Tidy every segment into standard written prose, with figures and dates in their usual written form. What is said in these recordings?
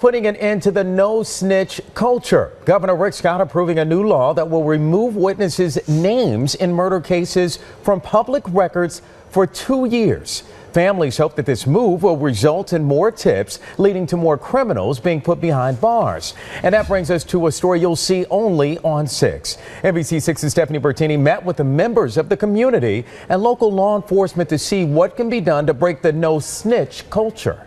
putting an end to the no-snitch culture. Governor Rick Scott approving a new law that will remove witnesses' names in murder cases from public records for 2 years. Families hope that this move will result in more tips, leading to more criminals being put behind bars. And that brings us to a story you'll see only on 6. NBC6's Stephanie Bertini met with the members of the community and local law enforcement to see what can be done to break the no-snitch culture.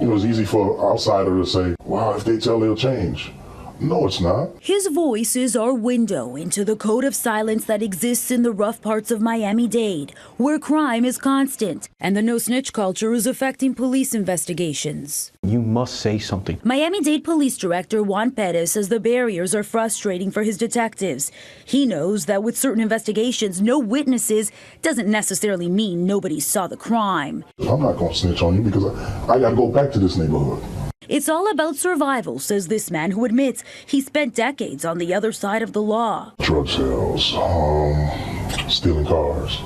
It was easy for an outsider to say, wow, if they tell, they'll change. No, it's not. His voice is our window into the code of silence that exists in the rough parts of Miami-Dade, where crime is constant and the no-snitch culture is affecting police investigations. You must say something. Miami-Dade Police Director Juan Perez says the barriers are frustrating for his detectives. He knows that with certain investigations, no witnesses doesn't necessarily mean nobody saw the crime. I'm not going to snitch on you because I got to go back to this neighborhood. It's all about survival, says this man who admits he spent decades on the other side of the law. Drug sales, stealing cars.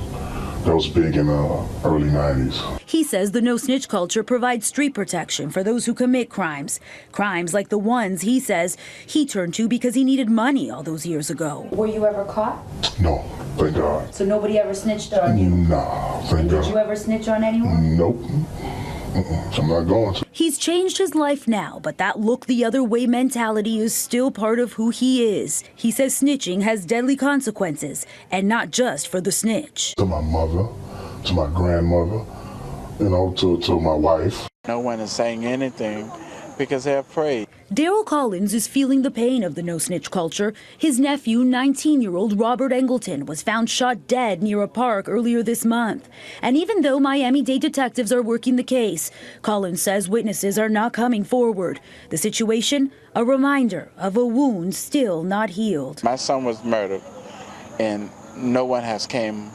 That was big in the early 90s. He says the no-snitch culture provides street protection for those who commit crimes. Crimes like the ones he says he turned to because he needed money all those years ago. Were you ever caught? No, thank God. So nobody ever snitched on you? No, thank God. Did you ever snitch on anyone? Nope. I'm not going to. He's changed his life now, but that look the other way mentality is still part of who he is. He says snitching has deadly consequences, and not just for the snitch. To my mother, to my grandmother, to my wife. No one is saying anything because they're afraid. Daryl Collins is feeling the pain of the no-snitch culture. His nephew, 19-year-old Robert Engleton, was found shot dead near a park earlier this month. And even though Miami-Dade detectives are working the case, Collins says witnesses are not coming forward. The situation, a reminder of a wound still not healed. My son was murdered, and no one has came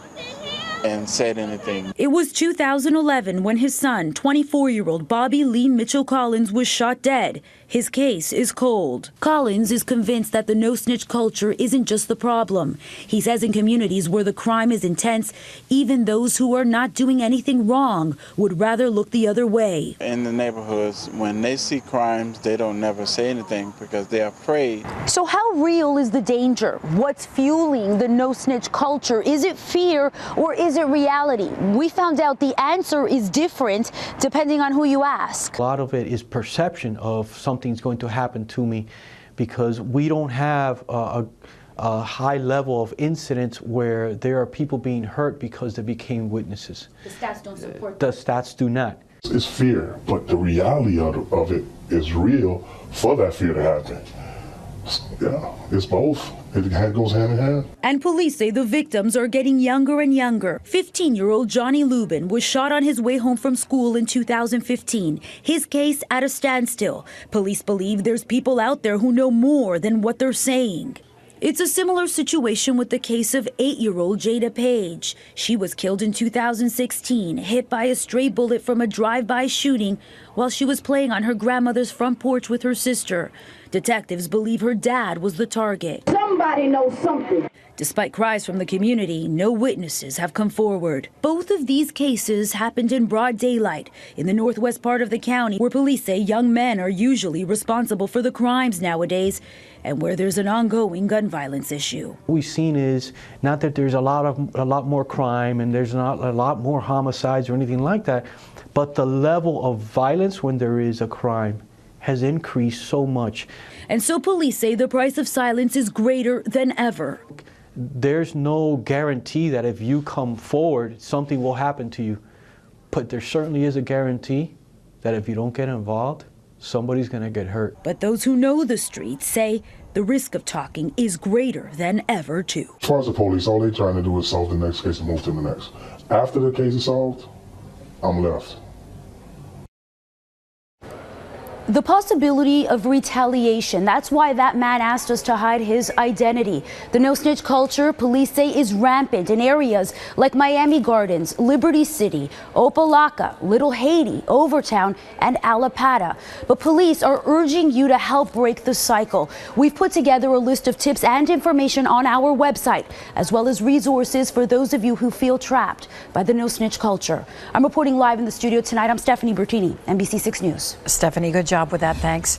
and said anything. It was 2011 when his son, 24-year-old Bobby Lee Mitchell Collins, was shot dead. His case is cold. Collins is convinced that the no-snitch culture isn't just the problem. He says in communities where the crime is intense, even those who are not doing anything wrong would rather look the other way. In the neighborhoods, when they see crimes, they don't never say anything because they're afraid. So how real is the danger? What's fueling the no-snitch culture? Is it fear or is it reality? We found out the answer is different depending on who you ask. A lot of it is perception of something's going to happen to me because we don't have a high level of incidents where there are people being hurt because they became witnesses. The stats don't support that. The stats do not. It's fear, but the reality of it is real for that fear to happen. Yeah, it's both. It goes hand in hand. And police say the victims are getting younger and younger. 15-year-old Johnny Lubin was shot on his way home from school in 2015. His case at a standstill. Police believe there's people out there who know more than what they're saying. It's a similar situation with the case of 8-year-old Jada Page. She was killed in 2016, hit by a stray bullet from a drive-by shooting while she was playing on her grandmother's front porch with her sister. Detectives believe her dad was the target. Somebody knows something. Despite cries from the community, no witnesses have come forward. Both of these cases happened in broad daylight in the northwest part of the county, where police say young men are usually responsible for the crimes nowadays, and where there's an ongoing gun violence issue. What we've seen is not that there's a lot more crime and there's not a lot more homicides or anything like that, but the level of violence when there is a crime has increased so much. And so police say the price of silence is greater than ever. There's no guarantee that if you come forward, something will happen to you. But there certainly is a guarantee that if you don't get involved, somebody's gonna get hurt. But those who know the streets say the risk of talking is greater than ever, too. As far as the police, all they're trying to do is solve the next case and move to the next. After the case is solved, I'm left. The possibility of retaliation. That's why that man asked us to hide his identity. The no snitch culture, police say, is rampant in areas like Miami Gardens, Liberty City, Opa-locka, Little Haiti, Overtown, and Allapattah. But police are urging you to help break the cycle. We've put together a list of tips and information on our website, as well as resources for those of you who feel trapped by the no snitch culture. I'm reporting live in the studio tonight. I'm Stephanie Bertini, NBC6 News. Stephanie, good job with that. Thanks.